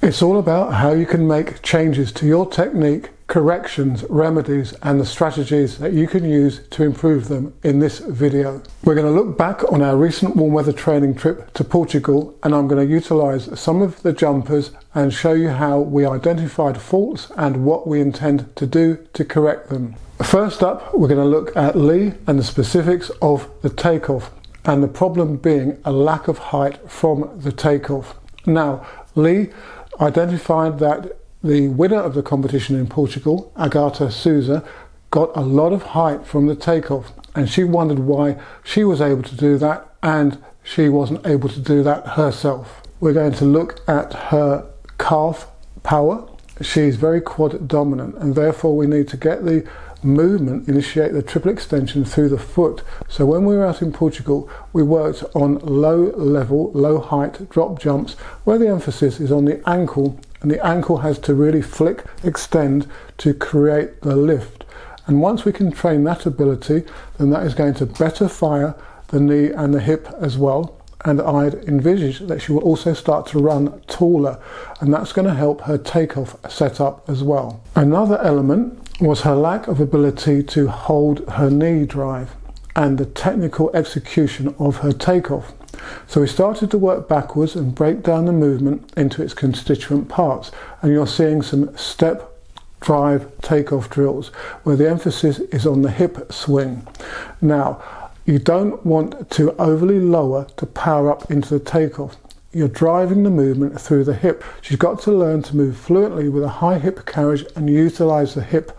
It's all about how you can make changes to your technique, corrections, remedies, and the strategies that you can use to improve them in this video. We're going to look back on our recent warm weather training trip to Portugal, and I'm going to utilize some of the jumpers and show you how we identified faults and what we intend to do to correct them. First up, we're going to look at Leigh and the specifics of the takeoff, and the problem being a lack of height from the takeoff. Now, Leigh identified that the winner of the competition in Portugal, Agatha Souza, got a lot of height from the takeoff, and she wondered why she was able to do that and she wasn't able to do that herself. We're going to look at her calf power. She's very quad dominant, and therefore we need to get the movement, initiate the triple extension through the foot. So when we were out in Portugal, we worked on low level, low height drop jumps where the emphasis is on the ankle, and the ankle has to really flick, extend to create the lift. And once we can train that ability, then that is going to better fire the knee and the hip as well. And I'd envisage that she will also start to run taller, and that's going to help her takeoff setup as well. Another element was her lack of ability to hold her knee drive and the technical execution of her takeoff. So we started to work backwards and break down the movement into its constituent parts, and you're seeing some step drive takeoff drills where the emphasis is on the hip swing. Now, you don't want to overly lower to power up into the takeoff. You're driving the movement through the hip. She's got to learn to move fluently with a high hip carriage and utilize the hip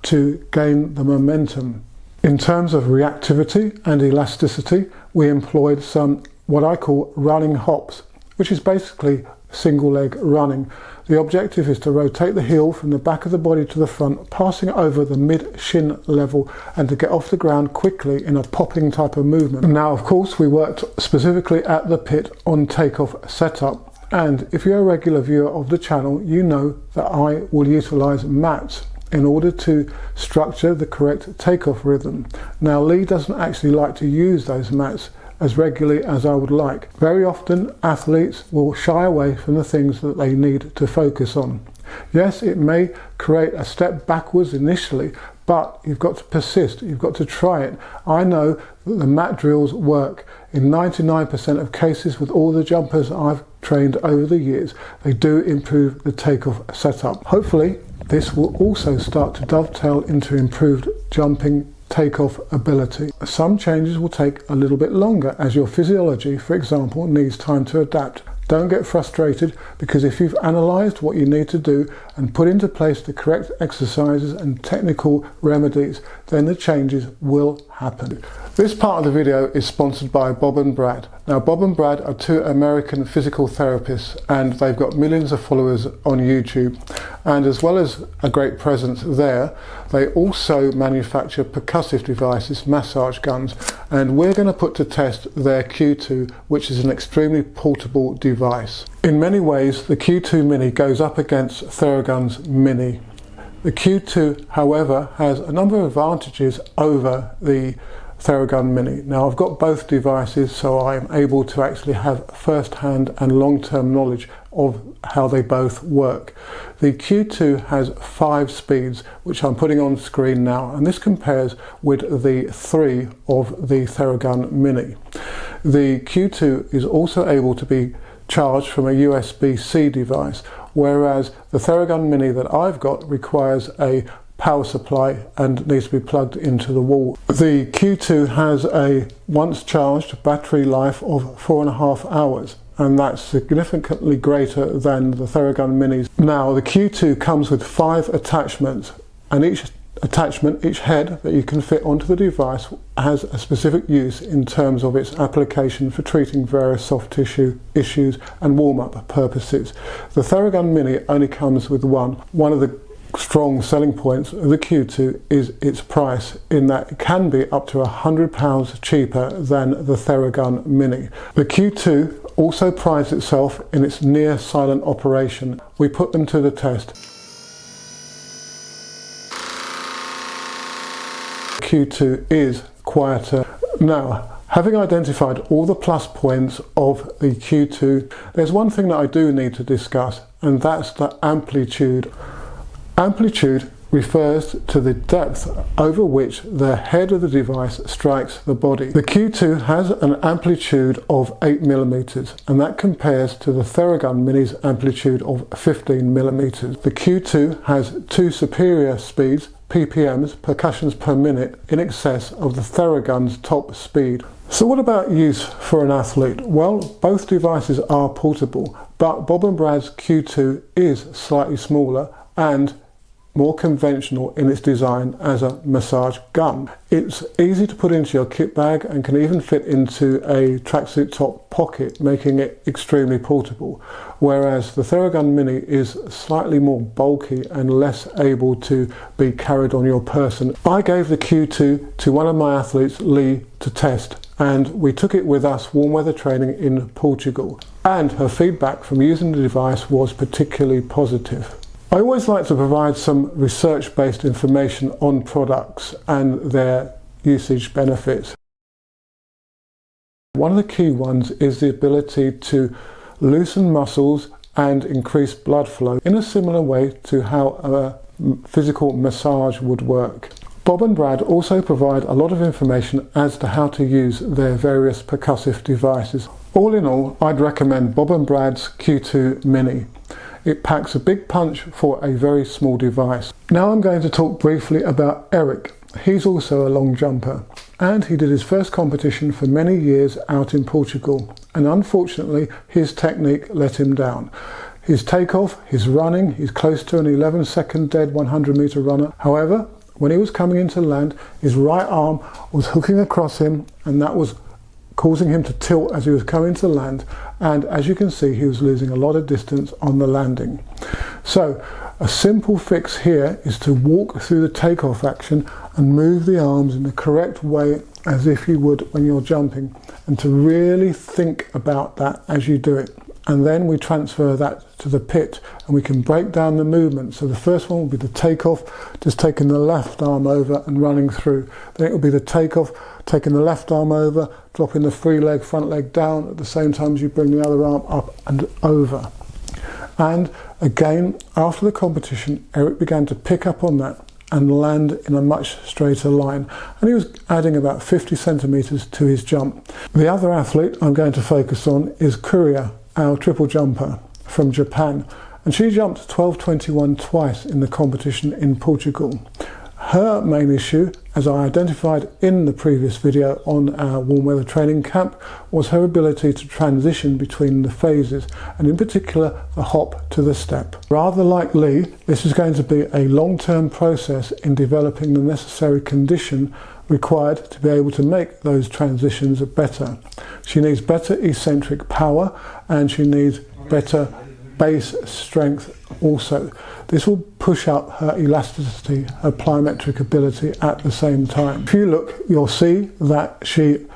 to gain the momentum. In terms of reactivity and elasticity, we employed some what I call running hops, which is basically single leg running. The objective is to rotate the heel from the back of the body to the front, passing over the mid shin level, and to get off the ground quickly in a popping type of movement. Now, of course, we worked specifically at the pit on takeoff setup, and if you're a regular viewer of the channel, you know that I will utilize mats in order to structure the correct takeoff rhythm. Now, Leigh doesn't actually like to use those mats as regularly as I would like. Very often athletes will shy away from the things that they need to focus on. Yes, it may create a step backwards initially, but you've got to persist, you've got to try it. I know that the mat drills work. In 99% of cases with all the jumpers I've trained over the years, they do improve the takeoff setup. Hopefully, this will also start to dovetail into improved jumping takeoff ability. Some changes will take a little bit longer as your physiology, for example, needs time to adapt. Don't get frustrated, because if you've analysed what you need to do and put into place the correct exercises and technical remedies, then the changes will happen. This part of the video is sponsored by Bob and Brad. Now, Bob and Brad are two American physical therapists, and they've got millions of followers on YouTube. And as well as a great presence there, they also manufacture percussive devices, massage guns, and we're going to put to test their Q2, which is an extremely portable device. In many ways, the Q2 Mini goes up against Theragun's Mini. The Q2, however, has a number of advantages over the Theragun Mini. Now, I've got both devices, so I'm able to actually have first-hand and long-term knowledge of how they both work. The Q2 has 5 speeds, which I'm putting on screen now, and this compares with the 3 of the Theragun Mini. The Q2 is also able to be charged from a USB-C device, whereas the Theragun Mini that I've got requires a power supply and needs to be plugged into the wall. The Q2 has a once charged battery life of 4.5 hours, and that's significantly greater than the Theragun Minis. Now, the Q2 comes with 5 attachments, and each attachment, each head that you can fit onto the device, has a specific use in terms of its application for treating various soft tissue issues and warm-up purposes. The Theragun Mini only comes with one. One of the strong selling points of the Q2 is its price, in that it can be up to £100 cheaper than the Theragun Mini. The Q2 also prides itself in its near silent operation. We put them to the test. Q2 is quieter. Now, having identified all the plus points of the Q2, there's one thing that I do need to discuss, and that's the amplitude. Amplitude refers to the depth over which the head of the device strikes the body. The Q2 has an amplitude of 8 millimeters, and that compares to the Theragun Mini's amplitude of 15 millimeters. The Q2 has two superior speeds, ppms, percussions per minute, in excess of the Theragun's top speed. So what about use for an athlete? Well, both devices are portable, but Bob & Brad's Q2 is slightly smaller and more conventional in its design as a massage gun. It's easy to put into your kit bag and can even fit into a tracksuit top pocket, making it extremely portable, whereas the Theragun Mini is slightly more bulky and less able to be carried on your person. I gave the Q2 to one of my athletes, Leigh, to test, and we took it with us warm weather training in Portugal, and her feedback from using the device was particularly positive. I always like to provide some research-based information on products and their usage benefits. One of the key ones is the ability to loosen muscles and increase blood flow in a similar way to how a physical massage would work. Bob & Brad also provide a lot of information as to how to use their various percussive devices. All in all, I'd recommend Bob & Brad's Q2 Mini. It packs a big punch for a very small device. Now I'm going to talk briefly about Eric. He's also a long jumper, and he did his first competition for many years out in Portugal, and unfortunately his technique let him down. His takeoff, his running, he's close to an 11-second dead 100-meter runner. However, when he was coming into land, his right arm was hooking across him, and that was causing him to tilt as he was coming to land, and as you can see, he was losing a lot of distance on the landing. So a simple fix here is to walk through the takeoff action and move the arms in the correct way as if you would when you're jumping, and to really think about that as you do it. And then we transfer that to the pit and we can break down the movement. So the first one will be the takeoff, just taking the left arm over and running through. Then it will be the takeoff, taking the left arm over, dropping the free leg, front leg down at the same time as you bring the other arm up and over. And again, after the competition, Eric began to pick up on that and land in a much straighter line, and he was adding about 50 centimeters to his jump. The other athlete I'm going to focus on is Kuria, our triple jumper from Japan, and she jumped 12.21 twice in the competition in Portugal. Her main issue, as I identified in the previous video on our warm weather training camp, was her ability to transition between the phases, and in particular the hop to the step. Rather like Leigh, this is going to be a long-term process in developing the necessary condition required to be able to make those transitions better. She needs better eccentric power, and she needs better base strength also. This will push up her elasticity, her plyometric ability at the same time. If you look, you'll see that she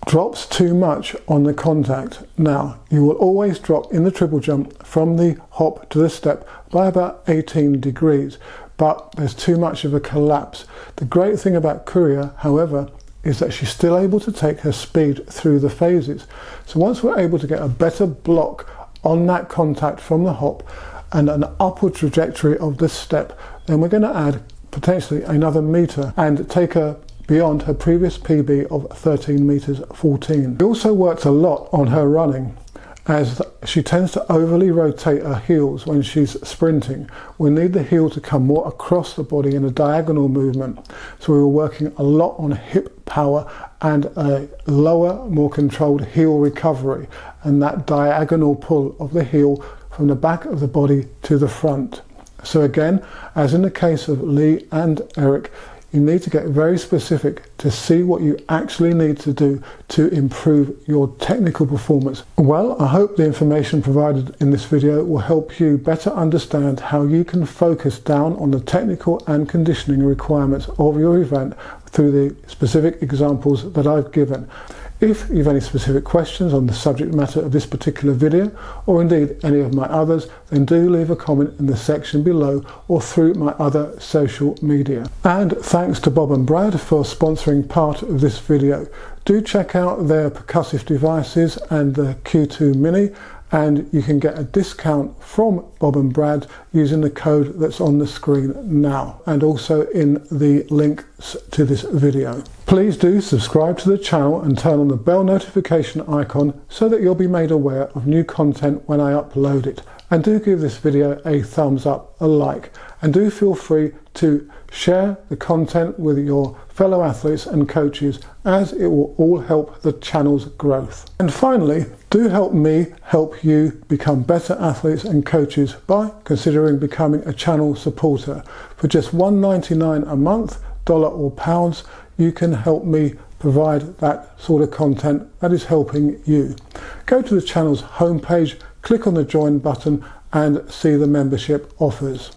drops too much on the contact. Now, you will always drop in the triple jump from the hop to the step by about 18 degrees, but there's too much of a collapse. The great thing about Kuria, however, is that she's still able to take her speed through the phases. So once we're able to get a better block on that contact from the hop and an upward trajectory of this step, then we're going to add potentially another meter and take her beyond her previous PB of 13 meters 14. We also worked a lot on her running, as she tends to overly rotate her heels when she's sprinting. We need the heel to come more across the body in a diagonal movement. So we were working a lot on hip power and a lower, more controlled heel recovery, and that diagonal pull of the heel from the back of the body to the front. So again, as in the case of Leigh and Eric, you need to get very specific to see what you actually need to do to improve your technical performance. Well, I hope the information provided in this video will help you better understand how you can focus down on the technical and conditioning requirements of your event through the specific examples that I've given. If you have any specific questions on the subject matter of this particular video, or indeed any of my others, then do leave a comment in the section below or through my other social media. And thanks to Bob & Brad for sponsoring part of this video. Do check out their percussive devices and the Q2 Mini, and you can get a discount from Bob and Brad using the code that's on the screen now and also in the links to this video. Please do subscribe to the channel and turn on the bell notification icon so that you'll be made aware of new content when I upload it. And do give this video a thumbs up, a like, and do feel free to share the content with your fellow athletes and coaches, as it will all help the channel's growth. And finally, do help me help you become better athletes and coaches by considering becoming a channel supporter. For just $1.99 a month, dollar or pounds, you can help me provide that sort of content that is helping you. Go to the channel's homepage, click on the join button and see the membership offers.